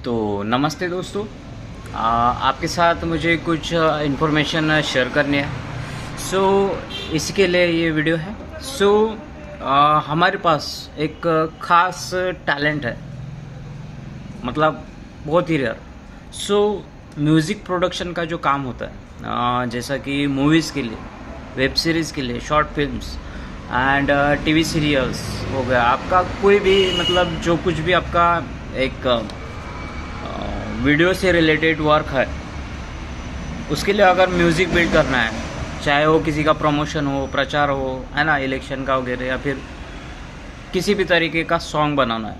तो नमस्ते दोस्तों। आपके साथ मुझे कुछ इन्फॉर्मेशन शेयर करनी है। सो इसके लिए ये वीडियो है। सो हमारे पास एक ख़ास टैलेंट है, मतलब बहुत ही रेयर। सो म्यूज़िक प्रोडक्शन का जो काम होता है, जैसा कि मूवीज़ के लिए, वेब सीरीज़ के लिए, short films and TV serials हो गया, आपका कोई भी मतलब जो कुछ भी आपका एक वीडियो से रिलेटेड वर्क है, उसके लिए अगर म्यूज़िक बिल्ड करना है, चाहे वो किसी का प्रमोशन हो, प्रचार हो, है ना, इलेक्शन का वगैरह, या फिर किसी भी तरीके का सॉन्ग बनाना है,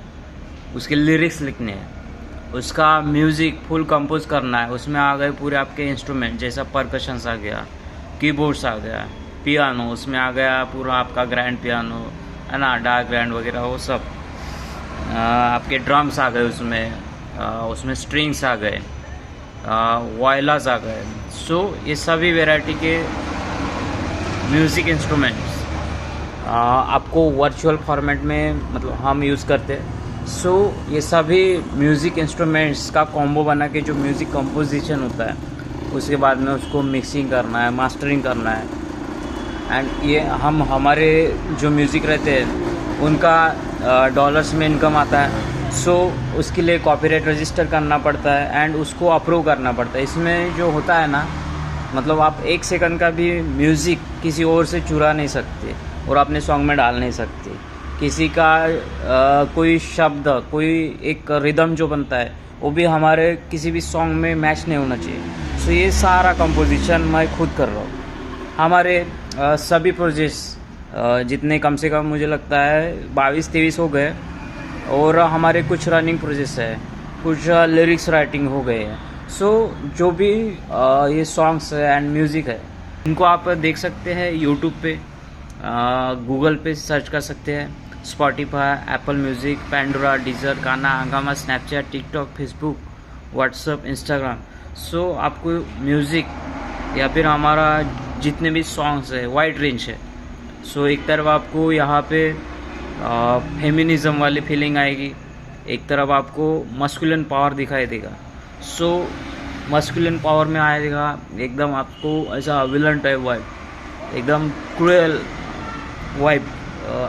उसके लिरिक्स लिखने हैं, उसका म्यूज़िक फुल कंपोज करना है, उसमें आ गए पूरे आपके इंस्ट्रूमेंट, जैसा परकशंस आ गया, कीबोर्ड्स आ गया, पियानो, उसमें आ गया पूरा आपका ग्रैंड पियानो, है ना, डार्क ग्रैंड वगैरह, वो सब आपके ड्रम्स आ गए, उसमें स्ट्रिंग्स आ गए, वायलास आ गए। सो ये सभी वैरायटी के म्यूज़िक इंस्ट्रूमेंट्स आपको वर्चुअल फॉर्मेट में मतलब हम यूज़ करते हैं। सो ये सभी म्यूज़िक इंस्ट्रूमेंट्स का कॉम्बो बना के जो म्यूज़िक कंपोजिशन होता है, उसके बाद में उसको मिक्सिंग करना है, मास्टरिंग करना है, एंड ये हम हमारे जो म्यूज़िक रहते हैं उनका डॉलर्स में इनकम आता है। सो उसके लिए कॉपीराइट रजिस्टर करना पड़ता है एंड उसको अप्रूव करना पड़ता है। इसमें जो होता है ना, मतलब आप 1 सेकंड का भी म्यूज़िक किसी और से चुरा नहीं सकते और अपने सॉन्ग में डाल नहीं सकते। किसी का कोई शब्द, कोई एक रिदम जो बनता है, वो भी हमारे किसी भी सॉन्ग में मैच नहीं होना चाहिए। सो ये सारा कंपोजिशन मैं खुद कर रहा हूँ। हमारे सभी प्रोजेक्ट्स जितने, कम से कम मुझे लगता है 22-23 हो गए, और हमारे कुछ रनिंग प्रोजेक्ट्स है, कुछ लिरिक्स राइटिंग हो गए हैं। सो जो भी ये सॉन्ग्स एंड म्यूज़िक है, इनको आप देख सकते हैं यूट्यूब पे, गूगल पे सर्च कर सकते हैं, Spotify, Apple Music, Pandora, Deezer, Gaana, Hungama, Snapchat, TikTok, Facebook, WhatsApp, Instagram. So आपको म्यूज़िक या फिर हमारा जितने भी सॉन्ग्स है, वाइड रेंज है। सो एक तरफ आपको यहाँ पे फेमिनिज़म वाली फीलिंग आएगी, एक तरफ आपको मस्कुलिन पावर दिखाई देगा। सो मस्कुलिन पावर में आएगा एकदम आपको ऐसा विलन टाइप वाइब, एकदम क्रूएल वाइब,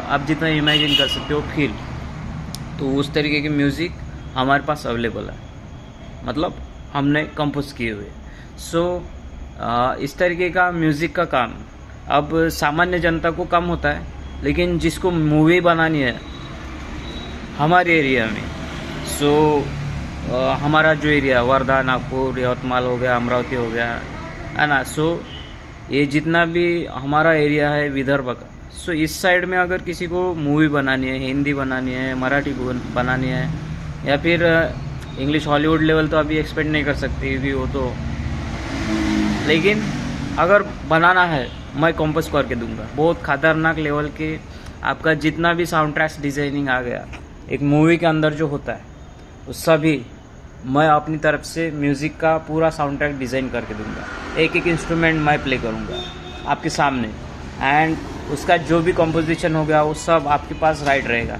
आप जितना इमेजिन कर सकते हो फील, तो उस तरीके के म्यूज़िक हमारे पास अवेलेबल है, मतलब हमने कंपोज किए हुए। सो इस तरीके का म्यूज़िक का काम अब सामान्य जनता को कम होता है, लेकिन जिसको मूवी बनानी है हमारे एरिया में, सो हमारा जो एरिया वर्धा, नागपुर, यवतमाल हो गया, अमरावती हो गया, है ना, सो ये जितना भी हमारा एरिया है विदर्भ का, सो इस साइड में अगर किसी को मूवी बनानी है, हिंदी बनानी है, मराठी बनानी है, या फिर इंग्लिश हॉलीवुड लेवल तो अभी एक्सपेक्ट नहीं कर सकते क्योंकि वो तो, लेकिन अगर बनाना है मैं कंपोज करके दूंगा। बहुत खतरनाक लेवल के आपका जितना भी साउंड ट्रैक्स डिज़ाइनिंग आ गया एक मूवी के अंदर जो होता है, उस सभी मैं अपनी तरफ से म्यूज़िक का पूरा साउंड ट्रैक डिज़ाइन करके दूंगा। एक एक इंस्ट्रूमेंट मैं प्ले करूंगा आपके सामने, एंड उसका जो भी कंपोजिशन हो गया वो सब आपके पास राइट रहेगा,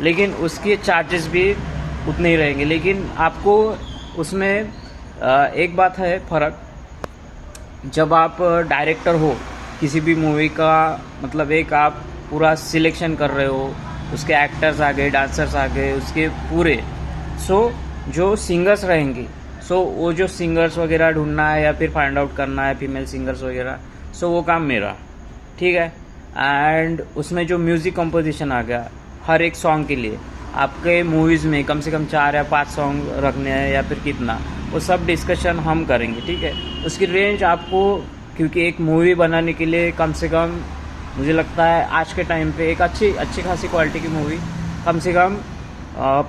लेकिन उसके चार्जेस भी उतने ही रहेंगे। लेकिन आपको उसमें एक बात है फ़र्क, जब आप डायरेक्टर हो किसी भी मूवी का, मतलब एक आप पूरा सिलेक्शन कर रहे हो, उसके एक्टर्स आ गए, डांसर्स आ गए, उसके पूरे, सो जो सिंगर्स रहेंगे, सो वो जो सिंगर्स वगैरह ढूंढना है या फिर फाइंड आउट करना है फीमेल सिंगर्स वगैरह, सो वो काम मेरा, ठीक है। एंड उसमें जो म्यूज़िक कंपोजिशन आ गया हर एक सॉन्ग के लिए, आपके मूवीज़ में कम से कम 4 या 5 सॉन्ग रखने हैं या फिर कितना, वो सब डिस्कशन हम करेंगे, ठीक है। उसकी रेंज आपको, क्योंकि एक मूवी बनाने के लिए कम से कम मुझे लगता है आज के टाइम पे एक अच्छी खासी क्वालिटी की मूवी कम से कम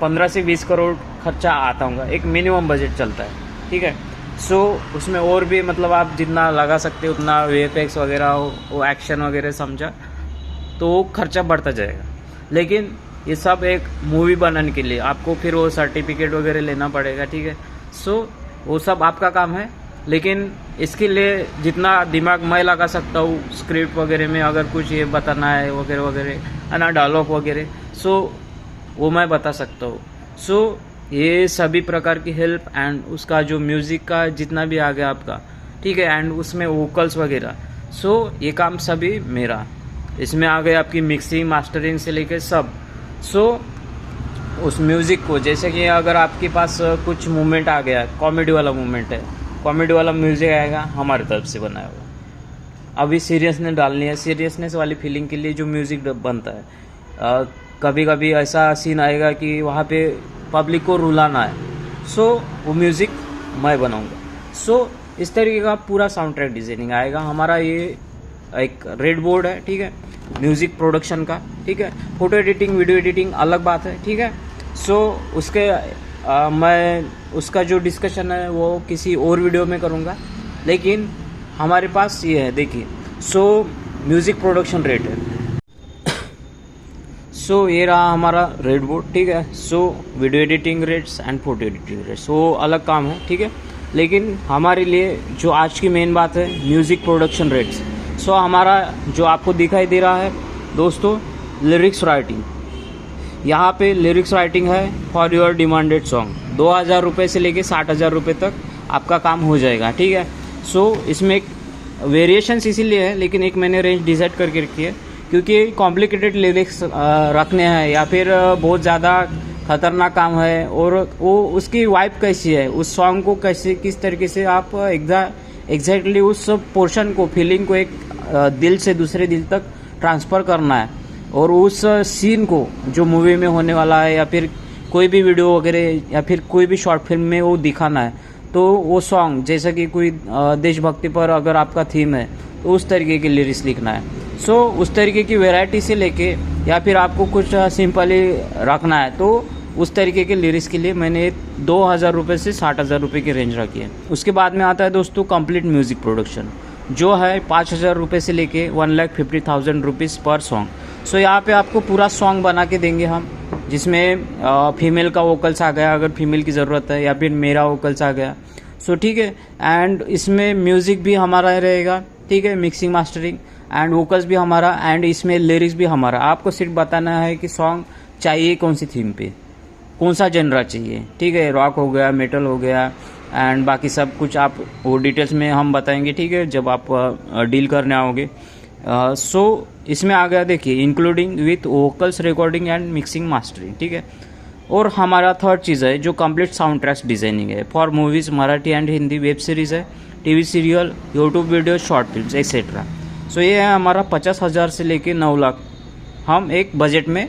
15 से 20 करोड़ खर्चा आता होगा, एक मिनिमम बजट चलता है, ठीक है। सो उसमें और भी मतलब आप जितना लगा सकते हो उतना, VFX वगैरह वो एक्शन वगैरह समझा, तो खर्चा बढ़ता जाएगा। लेकिन ये सब एक मूवी बनाने के लिए आपको फिर वो सर्टिफिकेट वगैरह लेना पड़ेगा, ठीक है। सो वो सब आपका काम है, लेकिन इसके लिए जितना दिमाग मैं लगा सकता हूँ स्क्रिप्ट वगैरह में, अगर कुछ ये बताना है वगैरह वगैरह, है ना, डायलॉग वगैरह, सो वो मैं बता सकता हूँ। सो ये सभी प्रकार की हेल्प एंड उसका जो म्यूज़िक का जितना भी आ गया आपका, ठीक है, एंड उसमें वोकल्स वगैरह, सो ये काम सभी मेरा। इसमें आ गए आपकी मिक्सिंग मास्टरिंग से लेके सब। सो उस म्यूज़िक को, जैसे कि अगर आपके पास कुछ मूवमेंट आ गया, कॉमेडी वाला मूवमेंट है, कॉमेडी वाला म्यूज़िक आएगा हमारी तरफ से बनाया हुआ। अभी सीरियसनेस डालनी है, सीरियसनेस वाली फीलिंग के लिए जो म्यूज़िक बनता है, कभी कभी ऐसा सीन आएगा कि वहाँ पे पब्लिक को रुलाना है, सो वो म्यूज़िक मैं बनाऊंगा। सो इस तरीके का पूरा साउंड ट्रैक डिज़ाइनिंग आएगा हमारा। ये एक रेड बोर्ड है, ठीक है, म्यूज़िक प्रोडक्शन का, ठीक है। फोटो एडिटिंग वीडियो एडिटिंग अलग बात है, ठीक है। सो उसके मैं उसका जो डिस्कशन है वो किसी और वीडियो में करूँगा, लेकिन हमारे पास ये है, देखिए। सो म्यूज़िक प्रोडक्शन रेट है। सो ये रहा हमारा रेड बोर्ड, ठीक है। So video editing rates and photo editing rates वो अलग काम है, ठीक है। लेकिन हमारे लिए जो आज की मेन बात है म्यूज़िक प्रोडक्शन रेट्स। सो हमारा जो आपको दिखाई दे रहा है दोस्तों, लिरिक्स राइटिंग, यहाँ पे लिरिक्स राइटिंग है फॉर योर डिमांडेड सॉन्ग। 2000 रुपये से लेके 60,000 रुपये तक आपका काम हो जाएगा, ठीक है। सो इसमें एक वेरिएशंस इसीलिए है, लेकिन एक मैंने रेंज डिसाइड करके रखी है, क्योंकि कॉम्प्लिकेटेड लिरिक्स रखने हैं या फिर बहुत ज़्यादा खतरनाक काम है, और वो उसकी वाइब कैसी है, उस सॉन्ग को कैसे किस तरीके से आप एग्जैक्टली उस पोर्शन को, फीलिंग को एक दिल से दूसरे दिल तक ट्रांसफ़र करना है, और उस सीन को जो मूवी में होने वाला है या फिर कोई भी वीडियो वगैरह या फिर कोई भी शॉर्ट फिल्म में वो दिखाना है। तो वो सॉन्ग जैसा कि कोई देशभक्ति पर अगर आपका थीम है तो उस तरीके के लिरिक्स लिखना है। सो उस तरीके की वैरायटी से लेके, या फिर आपको कुछ सिंपली रखना है, तो उस तरीके के लिरिक्स के लिए मैंने 2000 रुपये से 60,000 रुपये की रेंज रखी है। उसके बाद में आता है दोस्तों कंप्लीट म्यूज़िक प्रोडक्शन, जो है 5,000 रुपये से लेके 1,50,000 रुपीज़ पर सॉन्ग। सो यहाँ पे आपको पूरा सॉन्ग बना के देंगे हम, जिसमें फीमेल का वोकल्स आ गया अगर फीमेल की ज़रूरत है, या फिर मेरा वोकल्स आ गया, सो ठीक है। एंड इसमें म्यूज़िक भी हमारा रहेगा, ठीक है, मिक्सिंग मास्टरिंग एंड वोकल्स भी हमारा, एंड इसमें लिरिक्स भी हमारा। आपको सिर्फ बताना है कि सॉन्ग चाहिए कौन सी थीम पे, कौन सा जनरा चाहिए, ठीक है, रॉक हो गया, मेटल हो गया, एंड बाकी सब कुछ आप वो डिटेल्स में हम बताएंगे, ठीक है, जब आप डील करने आओगे। सो इसमें आ गया, देखिए, including with vocals recording and mixing mastering, ठीक है। और हमारा थर्ड चीज़ है जो कंप्लीट साउंड ट्रैक्स डिज़ाइनिंग है for movies, Marathi and Hindi, web series है, TV serial, YouTube video, short films etcetera. So ये है हमारा 50,000 से लेके 9 लाख हम एक बजट में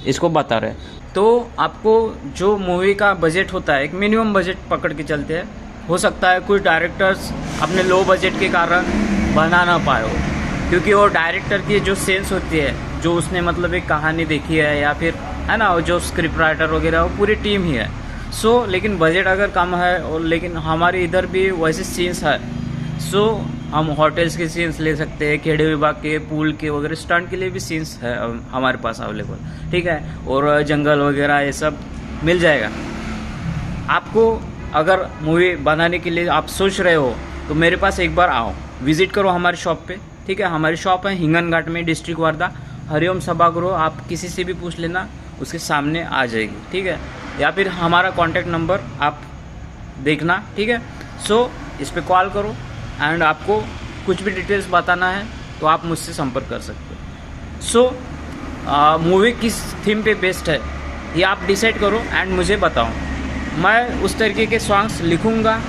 इसको बता रहे हैं। तो आपको जो मूवी का बजट होता है, एक मिनिमम बजट पकड़ के चलते हैं। हो सकता है कुछ डायरेक्टर्स अपने लो बजट के कारण बना ना पाए हो, क्योंकि वो डायरेक्टर की जो सेंस होती है, जो उसने मतलब एक कहानी देखी है, या फिर है ना, जो स्क्रिप्ट राइटर वगैरह, वो पूरी टीम ही है। सो लेकिन बजट अगर कम है, और लेकिन हमारे इधर भी वैसे सीन्स है, सो हम होटल्स के सीन्स ले सकते हैं, खेड़े विभाग के, पूल के वगैरह, स्टंट के लिए भी सीन्स है हमारे पास अवेलेबल, ठीक है, और जंगल वगैरह ये सब मिल जाएगा आपको। अगर मूवी बनाने के लिए आप सोच रहे हो तो मेरे पास एक बार आओ, विजिट करो हमारी शॉप पे, ठीक है। हमारी शॉप है हिंगन घाट में, डिस्ट्रिक्ट वर्धा, हरिओम सभागृह। आप किसी से भी पूछ लेना, उसके सामने आ जाएगी, ठीक है, या फिर हमारा कॉन्टैक्ट नंबर आप देखना, ठीक है। सो इस पर कॉल करो, एंड आपको कुछ भी डिटेल्स बताना है तो आप मुझसे संपर्क कर सकते हो। सो मूवी किस थीम पे बेस्ड है ये आप डिसाइड करो एंड मुझे बताओ। मैं उस तरीके के सॉन्ग्स लिखूँगा,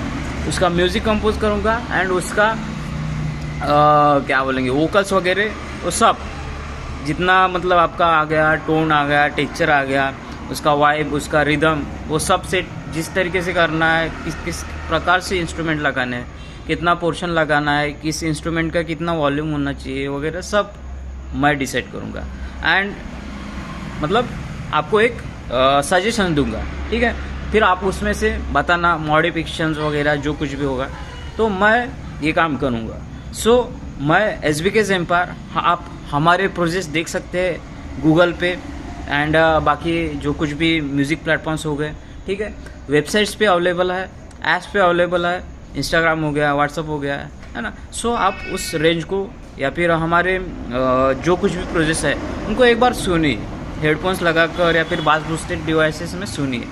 उसका म्यूज़िक कंपोज करूँगा, एंड उसका क्या बोलेंगे, वोकल्स वगैरह वो सब जितना मतलब आपका आ गया, टोन आ गया, टेक्सचर आ गया, उसका वाइब, उसका रिदम, वो सब सेट जिस तरीके से करना है, किस किस प्रकार से इंस्ट्रूमेंट लगाने हैं, कितना पोर्शन लगाना है, किस इंस्ट्रूमेंट का कितना वॉल्यूम होना चाहिए वगैरह, सब मैं डिसाइड करूँगा। एंड मतलब आपको एक सजेशन दूंगा, ठीक है। फिर आप उसमें से बताना मॉडिफिकेशंस वगैरह जो कुछ भी होगा, तो मैं ये काम करूँगा। सो मैं SBK एम्पायर, आप हमारे प्रोजेक्ट्स देख सकते हैं गूगल पे, एंड बाकी जो कुछ भी म्यूज़िक प्लेटफॉर्म्स हो गए, ठीक है, वेबसाइट्स पे अवेलेबल है, ऐप्स पे अवेलेबल है, इंस्टाग्राम हो गया, व्हाट्सअप हो गया, है ना। सो आप उस रेंज को या फिर हमारे जो कुछ भी प्रोजेक्ट्स है उनको एक बार सुनिए, हेडफोन्स लगाकर या फिर बास बूस्टेड डिवाइसेस में सुनिए।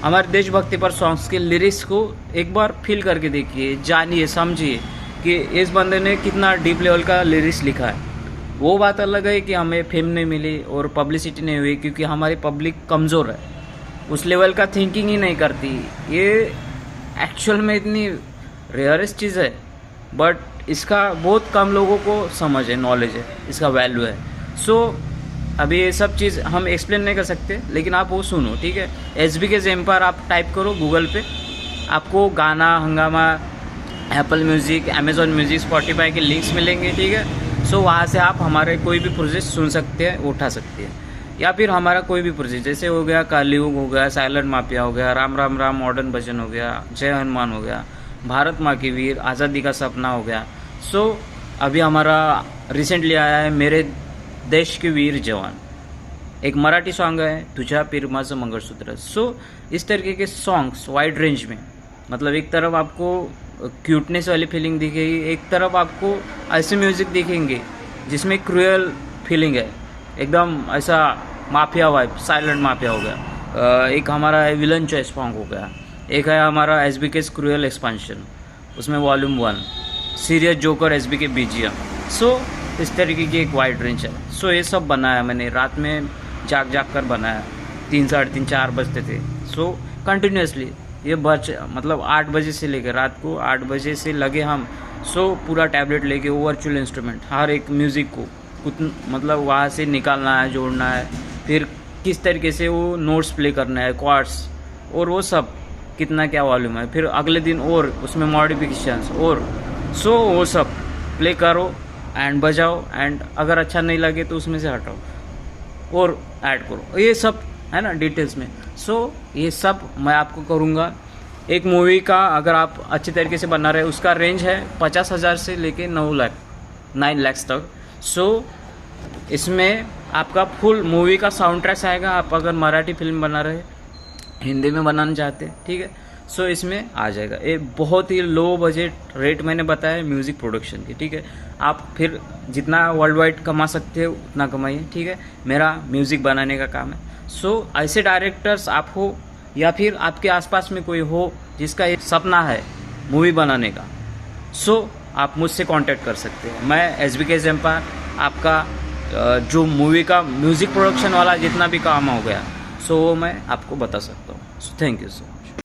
हमारे देशभक्ति पर सॉन्ग्स के लिरिक्स को एक बार फील करके देखिए, जानिए, समझिए कि इस बंदे ने कितना डीप लेवल का लिरिक्स लिखा है। वो बात अलग है कि हमें फेम नहीं मिली और पब्लिसिटी नहीं हुई, क्योंकि हमारी पब्लिक कमज़ोर है, उस लेवल का थिंकिंग ही नहीं करती। ये एक्चुअल में इतनी रेयरेस्ट चीज़ है, बट इसका बहुत कम लोगों को समझ है, नॉलेज है, इसका वैल्यू है। सो अभी ये सब चीज़ हम एक्सप्लेन नहीं कर सकते, लेकिन आप वो सुनो, ठीक है। SBK एम्पायर आप टाइप करो गूगल पे, आपको गाना, हंगामा, Apple music, Amazon music, Spotify के लिंक्स मिलेंगे, ठीक है। सो वहाँ से आप हमारे कोई भी प्रोजेक्ट सुन सकते हैं, उठा सकते हैं, या फिर हमारा कोई भी प्रोजेक्ट जैसे हो गया कलयुग हो गया, साइलेंट माफिया हो गया, राम राम राम मॉडर्न भजन हो गया, जय हनुमान हो गया, भारत माँ की वीर, आज़ादी का सपना हो गया। सो अभी हमारा रिसेंटली आया है मेरे देश के वीर जवान, एक मराठी सॉन्ग है, तुझ्या पिरमाचं मंगळसूत्र। सो इस तरीके के सॉन्ग्स वाइड रेंज में, मतलब एक तरफ आपको क्यूटनेस वाली फीलिंग दिखेगी, एक तरफ आपको ऐसे म्यूज़िक दिखेंगे जिसमें क्रूअल फीलिंग है, एकदम ऐसा माफिया वाइब, साइलेंट माफिया हो गया। एक हमारा है विलन चॉइस सॉन्ग हो गया, एक है हमारा SBK क्रूअल एक्सपांशन, उसमें volume 1, serious joker SBK BGM। सो इस तरीके की एक वाइड रेंज है। सो ये सब बनाया मैंने, रात में जाग जाग कर बनाया, 3, साढ़े 3, 4 बजते थे। सो कंटिन्यूसली ये मतलब 8 बजे से लेकर रात को 8 बजे से लगे हम। सो पूरा टैबलेट लेके वो वर्चुअल इंस्ट्रूमेंट हर एक म्यूज़िक को मतलब वहाँ से निकालना है, जोड़ना है, फिर किस तरीके से वो नोट्स प्ले करना है, कॉर्ड्स और वो सब, कितना क्या वॉल्यूम है, फिर अगले दिन और उसमें मॉडिफिकेशंस और सो वो सब प्ले करो एंड बजाओ, एंड अगर अच्छा नहीं लगे तो उसमें से हटाओ और ऐड करो, ये सब है ना डिटेल्स में। सो ये सब मैं आपको करूँगा। एक मूवी का अगर आप अच्छे तरीके से बना रहे, उसका रेंज है 50,000 से लेके 9 लाख तक। सो इसमें आपका फुल मूवी का साउंड ट्रैक्स आएगा, आप अगर मराठी फिल्म बना रहे, हिंदी में बनाना चाहते हैं, ठीक है। सो इसमें आ जाएगा। ये बहुत ही लो बजट रेट मैंने बताया म्यूज़िक प्रोडक्शन की, ठीक है। आप फिर जितना वर्ल्ड वाइड कमा सकते हो उतना कमाइए, ठीक है। मेरा म्यूज़िक बनाने का काम है। सो ऐसे डायरेक्टर्स आप हो या फिर आपके आसपास में कोई हो जिसका एक सपना है मूवी बनाने का, सो आप मुझसे कांटेक्ट कर सकते हैं। मैं SBK एम्पायर आपका जो मूवी का म्यूज़िक प्रोडक्शन वाला जितना भी काम हो गया, सो वो मैं आपको बता सकता हूँ। So thank you sir.